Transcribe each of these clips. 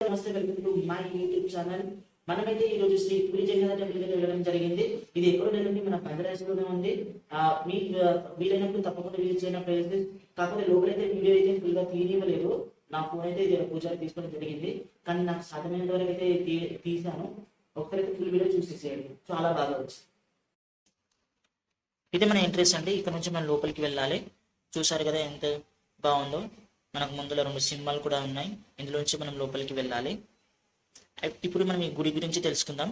నమస్తే, welcome to my YouTube channel. మనమైతే ఈ రోజు శ్రీ పూరి జగన్నాథ టెంపుల్ కి వెళ్ళడం జరిగింది. ఇది ఎక్కడో లేదండి, మన పంద్రాజ్లోనే ఉంది. మీ వీలైనప్పుడు తప్పకుండా విజిట్ చేయడం ప్లేస్. కాకపోతే లోపలైతే వీడియో అయితే ఫుల్ గా తీయనివ్వలేదు. నా ఫోన్ అయితే పూజారి తీసుకోవడం జరిగింది, కానీ నాకు సాధ్యమైనంత వరకు అయితే తీసాను. ఒకసారి ఫుల్ వీడియో చూసేసేయండి, చాలా బాగా వచ్చింది. ఇది మన ఎంట్రెన్స్ అండి. ఇక్కడ నుంచి మనం లోపలికి వెళ్ళాలి. చూసారు కదా ఎంత బాగుందో. మనకు ముందులో 2 సింహాలు కూడా ఉన్నాయి. ఇందులోంచి మనం లోపలికి వెళ్ళాలి. ఇప్పుడు మనం ఈ గుడి గురించి తెలుసుకుందాం.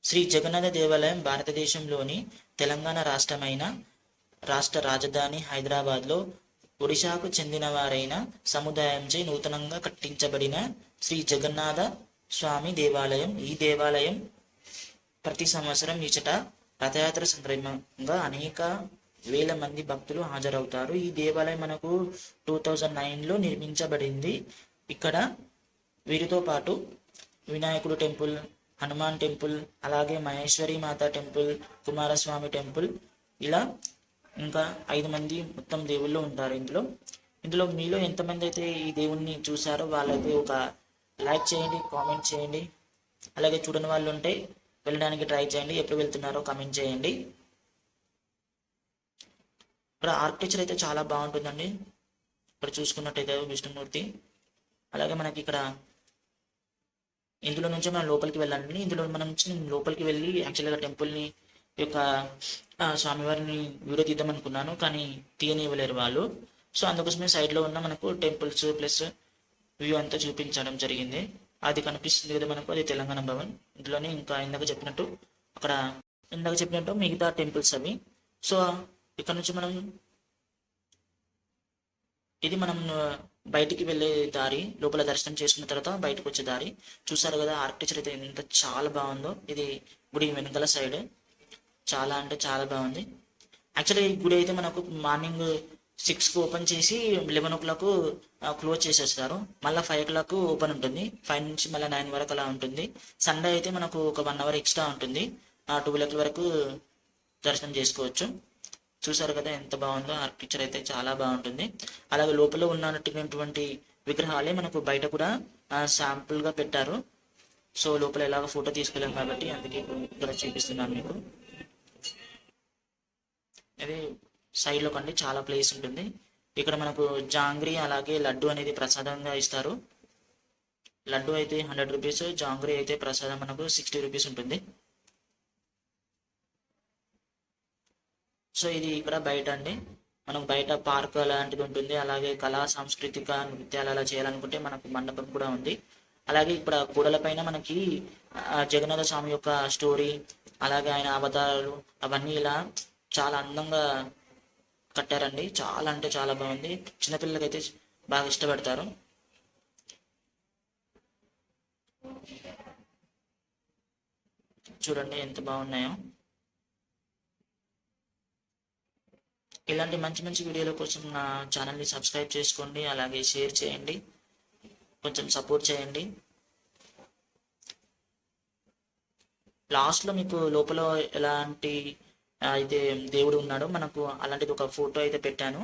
శ్రీ జగన్నాథ దేవాలయం భారతదేశంలోని తెలంగాణ రాష్ట్ర రాజధాని హైదరాబాద్లో ఒడిశాకు చెందిన వారైన సముదాయంచే నూతనంగా కట్టించబడిన శ్రీ జగన్నాథ స్వామి దేవాలయం. ఈ దేవాలయం ప్రతి సంవత్సరం ఇచట రథయాత్ర సందర్భంగా అనేక వేల మంది భక్తులు హాజరవుతారు. ఈ దేవాలయం మనకు 2009లో నిర్మించబడింది. ఇక్కడ వీరితో పాటు వినాయకుడు టెంపుల్, హనుమాన్ టెంపుల్, అలాగే మహేశ్వరి మాత టెంపుల్, కుమారస్వామి టెంపుల్, ఇలా ఇంకా 5 మంది మొత్తం దేవుళ్ళు ఉంటారు ఇందులో మీలో ఎంతమంది అయితే ఈ దేవుణ్ణి చూసారో వాళ్ళైతే ఒక లైక్ చేయండి, కామెంట్ చేయండి. అలాగే చూడని వాళ్ళు ఉంటే వెళ్ళడానికి ట్రై చేయండి. ఎప్పుడు వెళ్తున్నారో కామెంట్ చేయండి. ఇక్కడ ఆర్కిటెక్చర్ అయితే చాలా బాగుంటుందండి. ఇక్కడ చూసుకున్నట్టయితే విష్ణుమూర్తి. అలాగే మనకి ఇక్కడ ఇందులో నుంచి మనం లోపలికి వెళ్ళాలండి. ఇందులో మనం లోపలికి వెళ్ళి యాక్చువల్గా టెంపుల్ని యొక్క స్వామివారిని వీడియో తీద్దాం అనుకున్నాను, కానీ తీయనివ్వలేరు వాళ్ళు. సో అందుకోసమే సైడ్లో ఉన్న మనకు టెంపుల్స్ ప్లస్ వ్యూ అంతా చూపించడం జరిగింది. అది కనిపిస్తుంది కదా మనకు, అది తెలంగాణ భవన్. ఇందులోనే ఇంకా ఇందాక చెప్పినట్టు మిగతా టెంపుల్స్ అవి. సో ఇక్కడ నుంచి మనం బయటికి వెళ్ళే దారి, లోపల దర్శనం చేసుకున్న తర్వాత బయటకు వచ్చే దారి. చూసారు కదా ఆర్కిటెక్చర్ అయితే ఎంత చాలా బాగుందో. ఇది గుడి వెనకాల సైడ్ చాలా అంటే చాలా బాగుంది. యాక్చువల్లీ ఈ గుడి అయితే మనకు మార్నింగ్ 6కు ఓపెన్ చేసి 11 o'clock క్లోజ్ చేసేస్తారు. మళ్ళీ 5 o'clock ఓపెన్ ఉంటుంది. 5 నుంచి మళ్ళీ 9 వరకు అలా ఉంటుంది. సండే అయితే మనకు ఒక 1 hour ఎక్స్ట్రా ఉంటుంది. 12 వరకు దర్శనం చేసుకోవచ్చు. చూసారు కదా ఎంత బాగుందో. ఆర్కిటెక్చర్ అయితే చాలా బాగుంటుంది. అలాగే లోపల ఉన్నటువంటి విగ్రహాలే మనకు బయట కూడా శాంపుల్ గా పెట్టారు. సో లోపల ఎలాగ ఫోటో తీసుకెళ్ళాం కాబట్టి అందుకే ఇక్కడ చూపిస్తున్నాను మీకు. ఇది సైడ్ లో కండి చాలా ప్లేస్ ఉంటుంది. ఇక్కడ మనకు జాంగ్రీ అలాగే లడ్డు అనేది ప్రసాదంగా ఇస్తారు. లడ్డు అయితే 100 రూపీస్, జాంగ్రీ అయితే ప్రసాదం మనకు 60 రూపీస్ ఉంటుంది. సో ఇది ఇక్కడ బయట అండి. మనకు బయట పార్క్ అలాంటిది ఉంటుంది. అలాగే కళా సాంస్కృతిక నృత్యాలు అలా చేయాలనుకుంటే మనకు మండపం కూడా ఉంది. అలాగే ఇక్కడ గోడల పైన మనకి జగన్నాథ స్వామి యొక్క స్టోరీ, అలాగే ఆయన అవతారాలు అవన్నీ ఇలా చాలా అందంగా కట్టారండి. చాలా అంటే చాలా బాగుంది. చిన్నపిల్లలకైతే బాగా ఇష్టపడతారు. చూడండి ఎంత బాగున్నాయో. ఇలాంటి మంచి మంచి వీడియోల కోసం నా ఛానల్ని సబ్స్క్రైబ్ చేసుకోండి. అలాగే షేర్ చేయండి, కొంచెం సపోర్ట్ చేయండి. లాస్ట్లో మీకు లోపల ఎలాంటి అయితే దేవుడు ఉన్నాడో మనకు అలాంటిది ఒక ఫోటో అయితే పెట్టాను.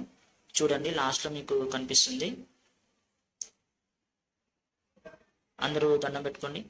చూడండి లాస్ట్లో మీకు కనిపిస్తుంది. అందరూ దండం పెట్టుకోండి.